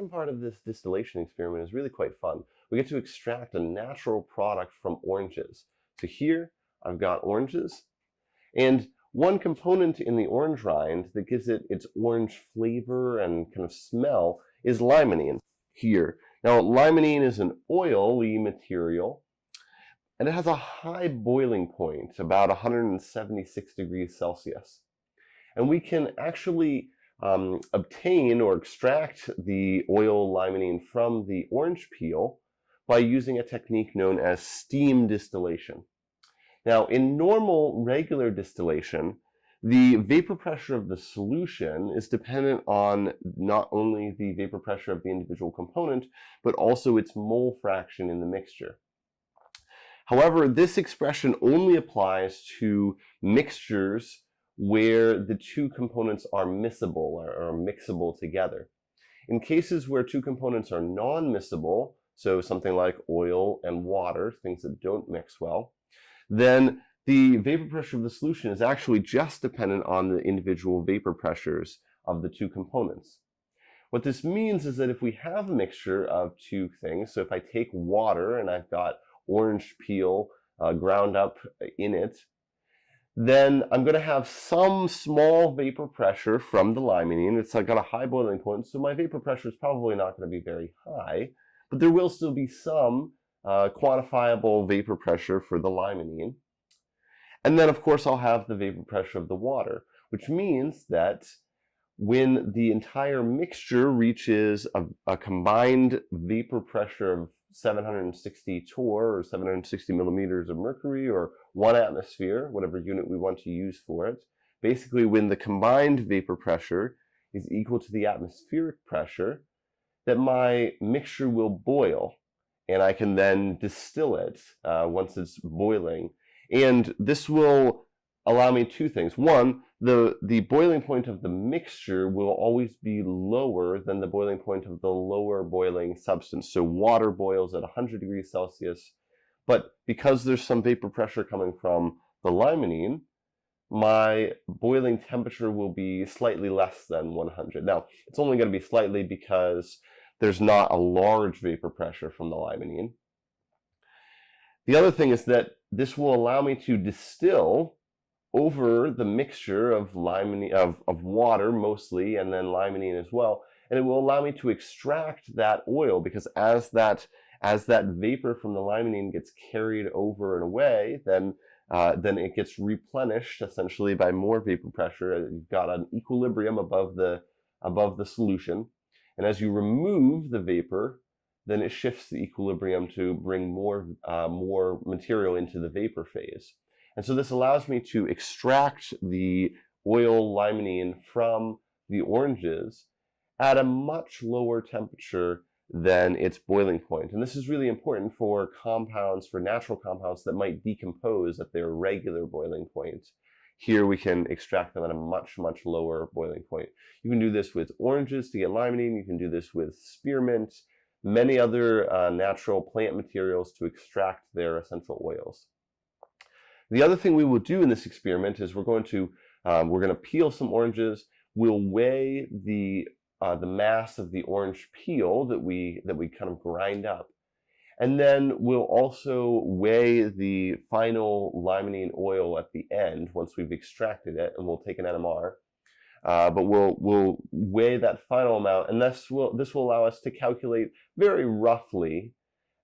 second part of this distillation experiment is really quite fun. We get to extract a natural product from oranges. So here I've got oranges, and one component in the orange rind that gives it its orange flavor and kind of smell is limonene here. Now, limonene is an oily material, and it has a high boiling point, about 176 degrees Celsius. And we can actually obtain or extract the oil limonene from the orange peel by using a technique known as steam distillation. Now, in normal, regular distillation, the vapor pressure of the solution is dependent on not only the vapor pressure of the individual component, but also its mole fraction in the mixture. However, this expression only applies to mixtures where the two components are miscible or mixable together. In cases where two components are non-miscible, so something like oil and water, things that don't mix well, then the vapor pressure of the solution is actually just dependent on the individual vapor pressures of the two components. What this means is that if we have a mixture of two things, so if I take water and I've got orange peel ground up in it, then I'm going to have some small vapor pressure from the limonene. It's got a high boiling point, so my vapor pressure is probably not going to be very high, but there will still be some quantifiable vapor pressure for the limonene. And then, of course, I'll have the vapor pressure of the water, which means that when the entire mixture reaches a combined vapor pressure of 760 torr, or 760 millimeters of mercury, or 1 atmosphere, whatever unit we want to use for it. Basically, when the combined vapor pressure is equal to the atmospheric pressure, that my mixture will boil, and I can then distill it once it's boiling. And this will allow me two things. One, the boiling point of the mixture will always be lower than the boiling point of the lower boiling substance. So water boils at 100 degrees Celsius, but because there's some vapor pressure coming from the limonene, my boiling temperature will be slightly less than 100. Now, it's only going to be slightly because there's not a large vapor pressure from the limonene. The other thing is that this will allow me to distill over the mixture of limonene, of water mostly, and then limonene as well, and it will allow me to extract that oil, because as that vapor from the limonene gets carried over and away, then it gets replenished essentially by more vapor pressure. You've got an equilibrium above the solution, and as you remove the vapor, then it shifts the equilibrium to bring more material into the vapor phase. And so this allows me to extract the oil limonene from the oranges at a much lower temperature than its boiling point. And this is really important for compounds, for natural compounds that might decompose at their regular boiling point. Here we can extract them at a much, much lower boiling point. You can do this with oranges to get limonene. You can do this with spearmint, many other natural plant materials to extract their essential oils. The other thing we will do in this experiment is we're going to peel some oranges. We'll weigh the mass of the orange peel that we kind of grind up, and then we'll also weigh the final limonene oil at the end once we've extracted it, and we'll take an NMR. But we'll weigh that final amount, and this will allow us to calculate very roughly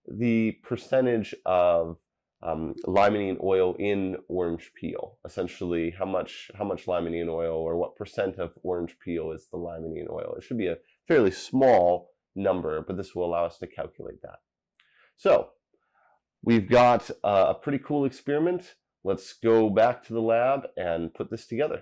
the percentage of limonene oil in orange peel. Essentially, how much limonene oil, or what percent of orange peel is the limonene oil. It should be a fairly small number, but this will allow us to calculate that. So we've got a pretty cool experiment. Let's go back to the lab and put this together.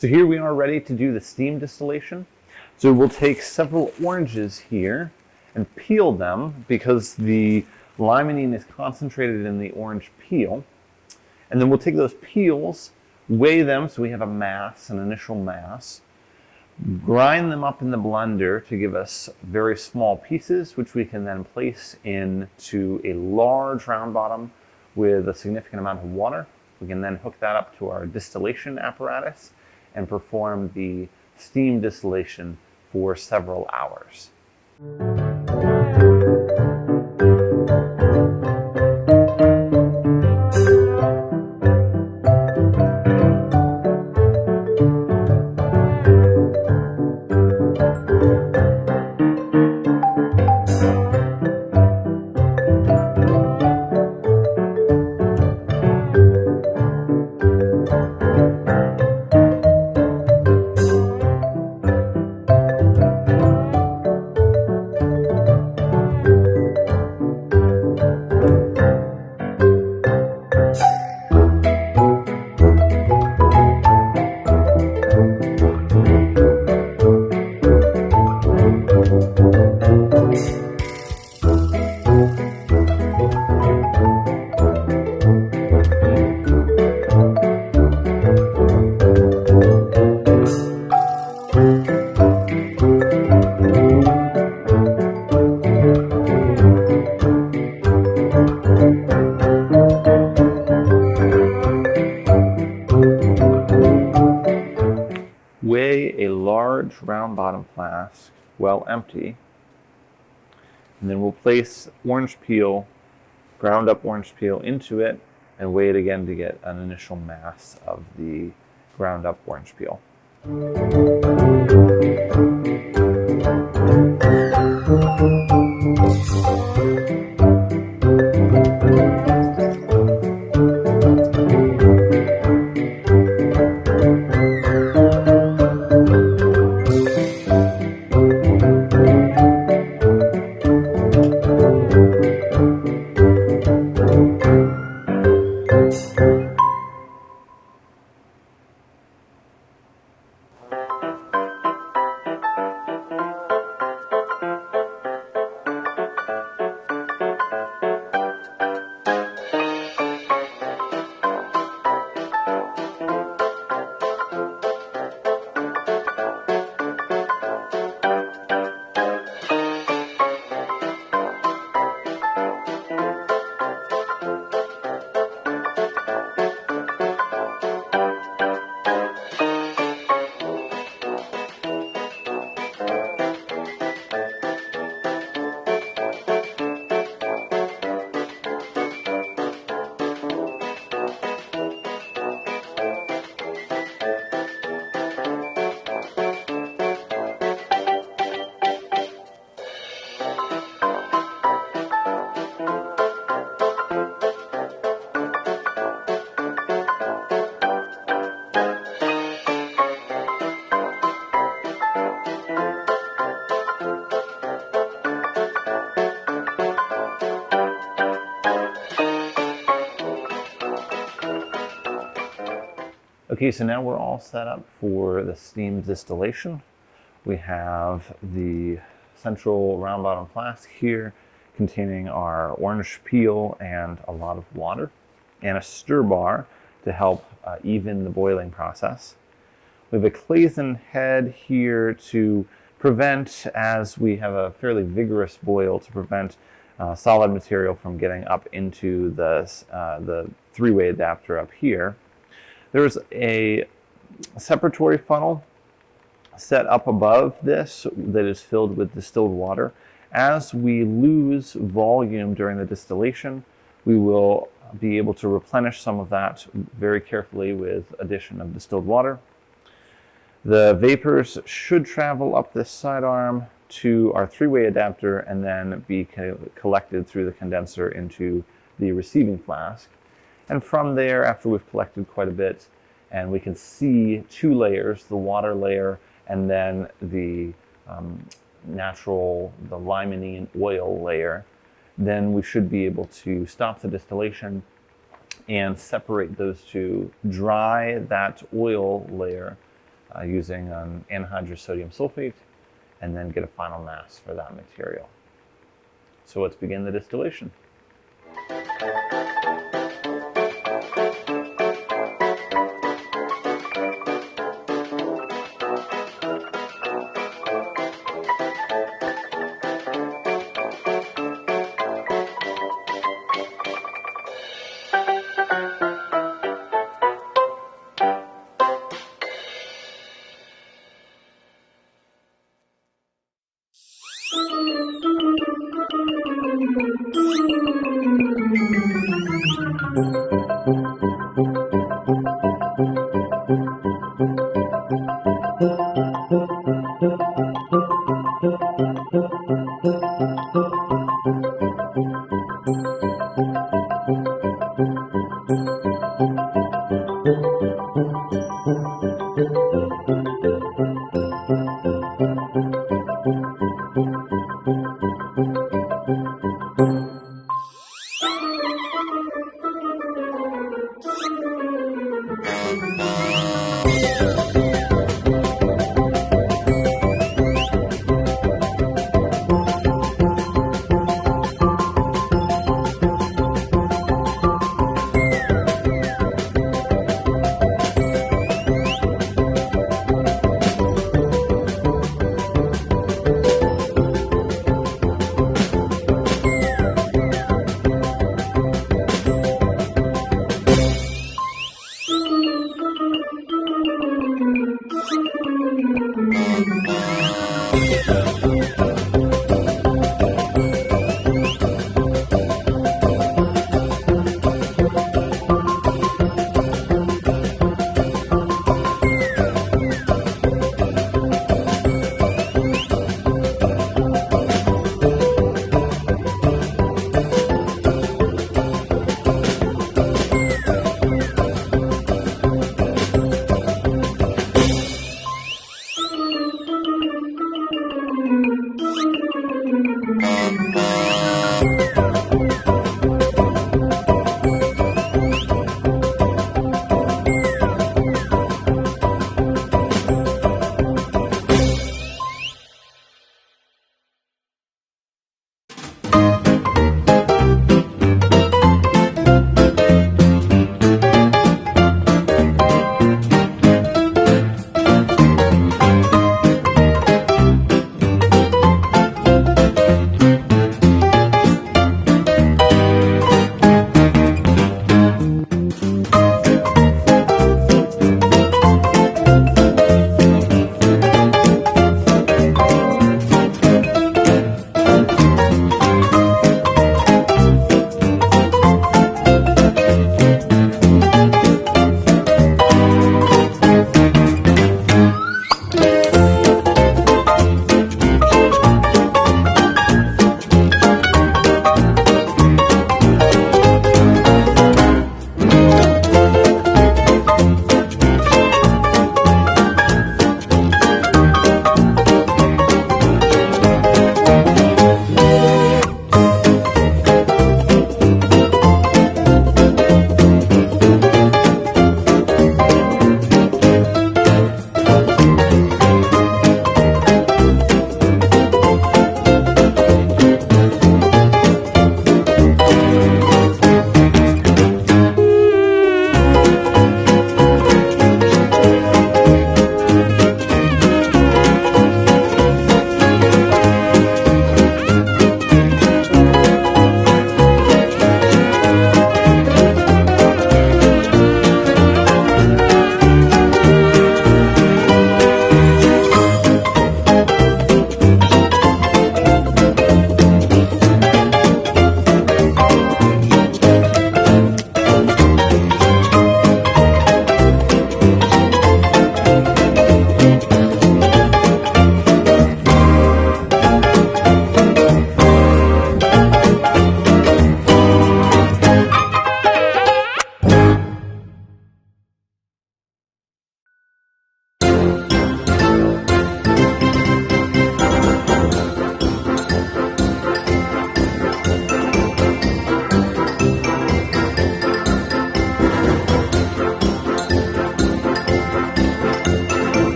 So here we are ready to do the steam distillation. So we'll take several oranges here and peel them, because the limonene is concentrated in the orange peel. And then we'll take those peels, weigh them so we have a mass, an initial mass, grind them up in the blender to give us very small pieces, which we can then place into a large round bottom with a significant amount of water. We can then hook that up to our distillation apparatus and perform the steam distillation for several hours. Weigh a large round bottom flask, well empty, and then we'll place orange peel, ground up orange peel into it, and weigh it again to get an initial mass of the ground up orange peel. Okay, so now we're all set up for the steam distillation. We have the central round bottom flask here containing our orange peel and a lot of water, and a stir bar to help even the boiling process. We have a Claisen head here to prevent, as we have a fairly vigorous boil, to prevent solid material from getting up into the three-way adapter up here. There's a separatory funnel set up above this that is filled with distilled water. As we lose volume during the distillation, we will be able to replenish some of that very carefully with addition of distilled water. The vapors should travel up this sidearm to our three-way adapter and then be collected through the condenser into the receiving flask. And from there, after we've collected quite a bit, and we can see two layers, the water layer and then the limonene oil layer, then we should be able to stop the distillation and separate those two, dry that oil layer using anhydrous sodium sulfate, and then get a final mass for that material. So let's begin the distillation.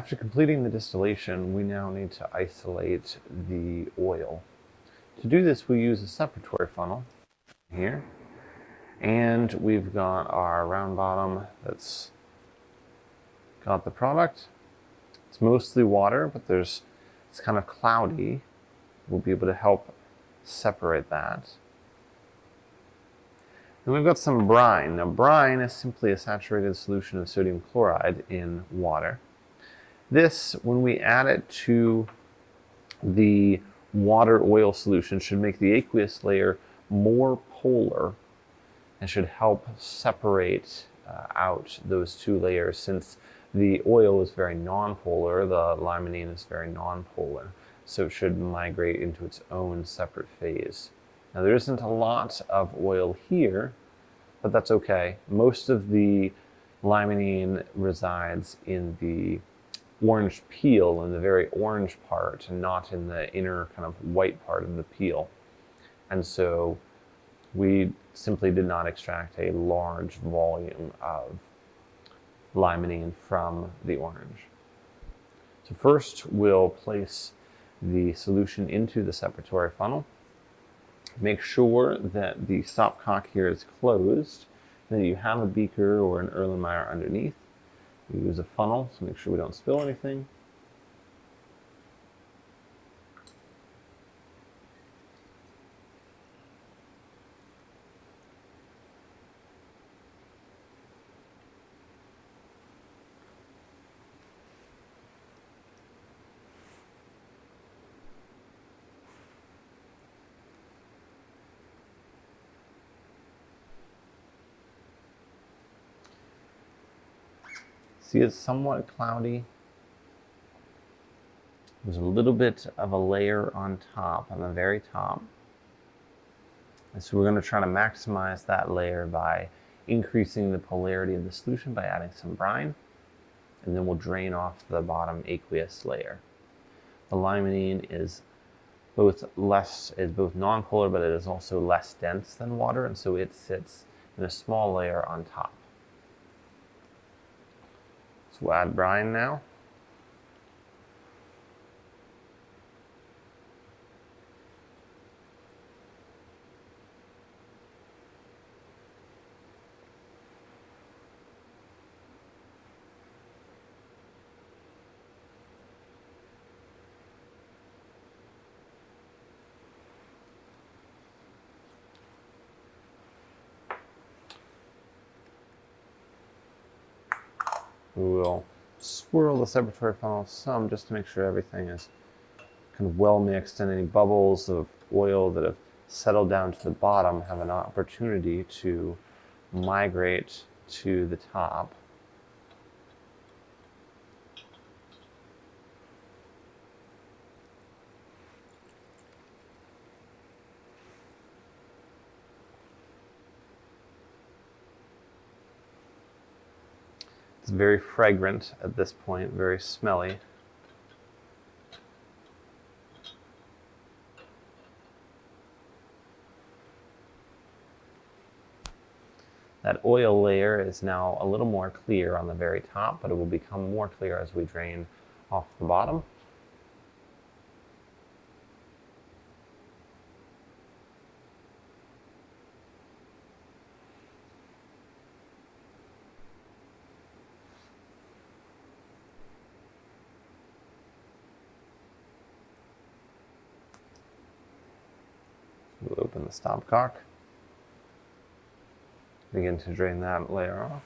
After completing the distillation, we now need to isolate the oil. To do this, we use a separatory funnel here, and we've got our round bottom that's got the product. It's mostly water, but it's kind of cloudy. We'll be able to help separate that. Then we've got some brine. Now, brine is simply a saturated solution of sodium chloride in water. This, when we add it to the water-oil solution, should make the aqueous layer more polar and should help separate out those two layers, since the oil is very nonpolar, the limonene is very nonpolar, so it should migrate into its own separate phase. Now, there isn't a lot of oil here, but that's okay. Most of the limonene resides in the orange peel, in the very orange part, and not in the inner kind of white part of the peel. And so we simply did not extract a large volume of limonene from the orange. So first we'll place the solution into the separatory funnel. Make sure that the stopcock here is closed, and that you have a beaker or an Erlenmeyer underneath. We use a funnel, so make sure we don't spill anything. See, it's somewhat cloudy. There's a little bit of a layer on top, on the very top. And so we're going to try to maximize that layer by increasing the polarity of the solution by adding some brine. And then we'll drain off the bottom aqueous layer. The limonene is both nonpolar, but it is also less dense than water, and so it sits in a small layer on top. We'll add brine now. We will swirl the separatory funnel some just to make sure everything is kind of well mixed, and any bubbles of oil that have settled down to the bottom have an opportunity to migrate to the top. It's very fragrant at this point, very smelly. That oil layer is now a little more clear on the very top, but it will become more clear as we drain off the bottom. We'll open the stopcock. Begin to drain that layer off.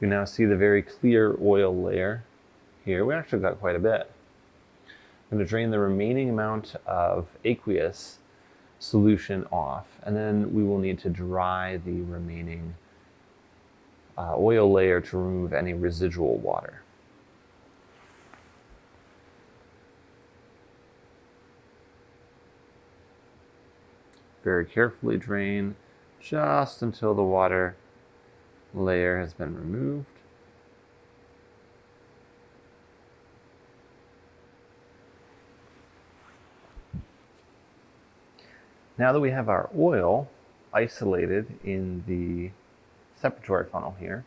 You now see the very clear oil layer here. We actually got quite a bit. I'm going to drain the remaining amount of aqueous solution off, and then we will need to dry the remaining oil layer to remove any residual water. Very carefully drain just until the water layer has been removed. Now that we have our oil isolated in the separatory funnel here,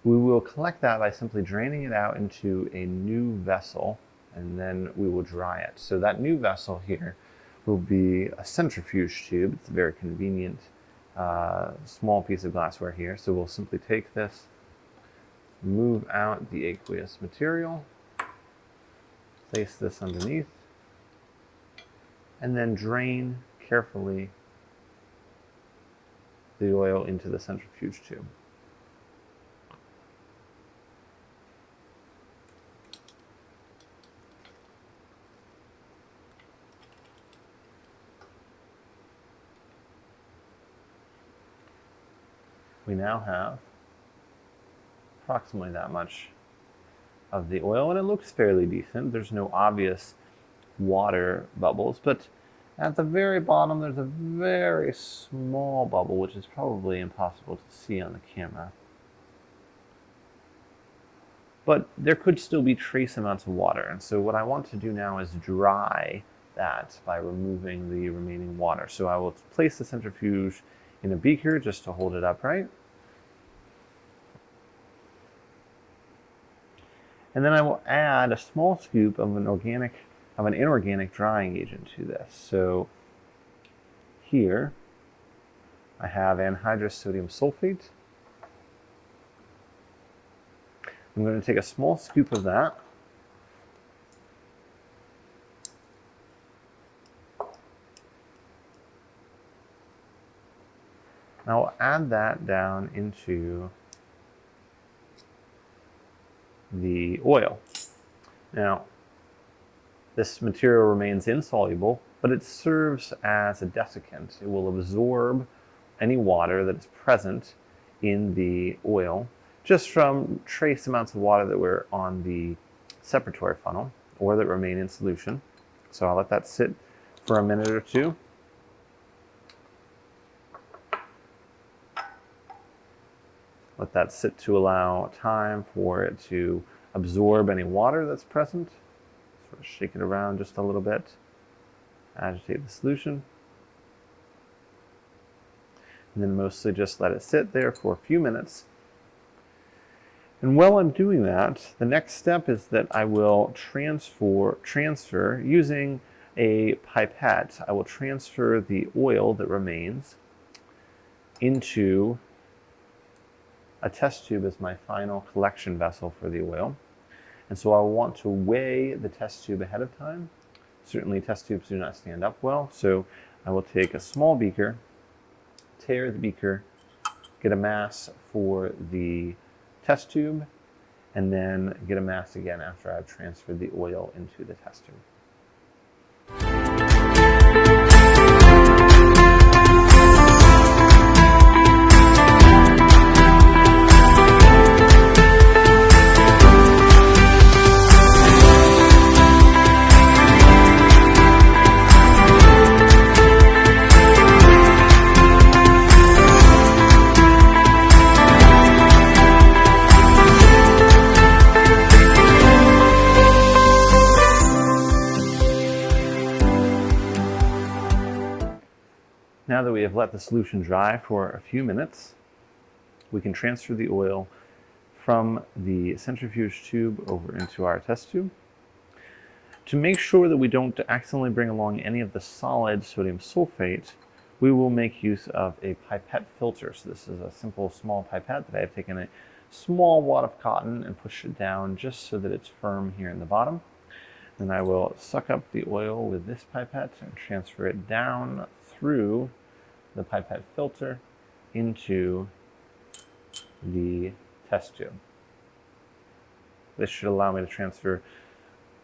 we will collect that by simply draining it out into a new vessel, and then we will dry it. So that new vessel here will be a centrifuge tube. It's a very convenient small piece of glassware here. So we'll simply take this, move out the aqueous material, place this underneath, and then drain carefully the oil into the centrifuge tube. We now have approximately that much of the oil, and it looks fairly decent. There's no obvious water bubbles, but at the very bottom there's a very small bubble, which is probably impossible to see on the camera. But there could still be trace amounts of water, and so what I want to do now is dry that by removing the remaining water. So I will place the centrifuge in a beaker just to hold it upright. And then I will add a small scoop of an inorganic drying agent to this. So here I have anhydrous sodium sulfate. I'm going to take a small scoop of that. I'll add that down into the oil. Now, this material remains insoluble, but it serves as a desiccant. It will absorb any water that is present in the oil just from trace amounts of water that were on the separatory funnel or that remain in solution. So I'll let that sit for a minute or two. Let that sit to allow time for it to absorb any water that's present. Sort of shake it around just a little bit. Agitate the solution. And then mostly just let it sit there for a few minutes. And while I'm doing that, the next step is that I will transfer using a pipette. I will transfer the oil that remains into a test tube as my final collection vessel for the oil. And so I will want to weigh the test tube ahead of time. Certainly test tubes do not stand up well, so I will take a small beaker, tare the beaker, get a mass for the test tube, and then get a mass again after I've transferred the oil into the test tube. Now that we have let the solution dry for a few minutes, we can transfer the oil from the centrifuge tube over into our test tube. To make sure that we don't accidentally bring along any of the solid sodium sulfate, we will make use of a pipette filter. So this is a simple small pipette that I have taken a small wad of cotton and pushed it down just so that it's firm here in the bottom. Then I will suck up the oil with this pipette and transfer it down through the pipette filter into the test tube. This should allow me to transfer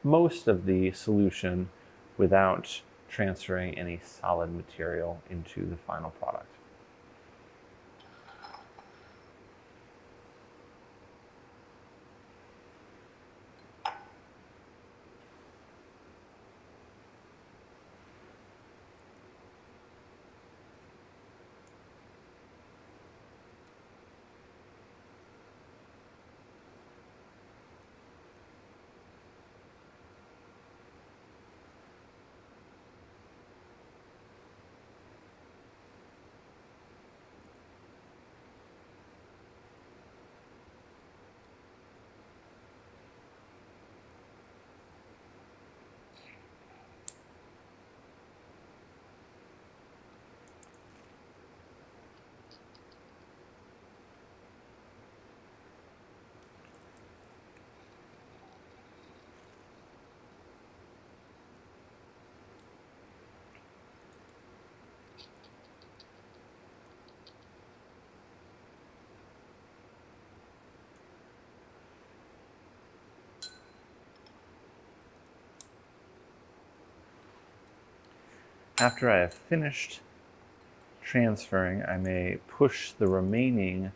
most of the solution without transferring any solid material into the final product. After I have finished transferring, I may push the remaining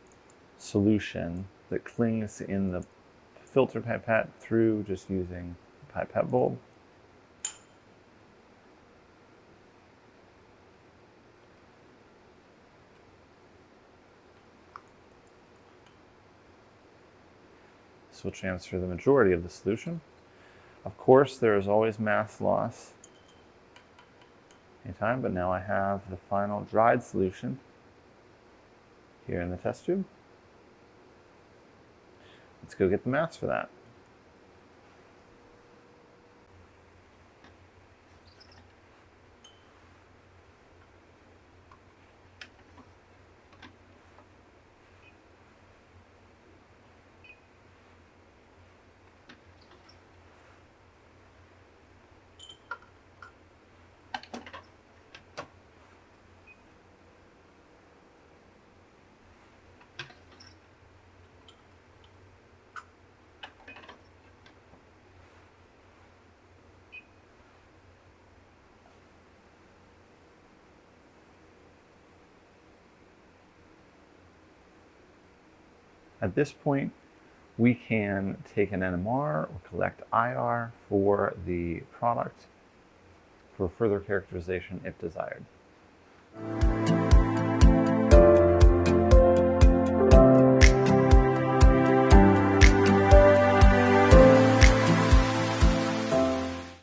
solution that clings in the filter pipette through just using the pipette bulb. This will transfer the majority of the solution. Of course, there is always mass loss anytime, but now I have the final dried solution here in the test tube. Let's go get the mass for that. At this point, we can take an NMR or collect IR for the product for further characterization if desired.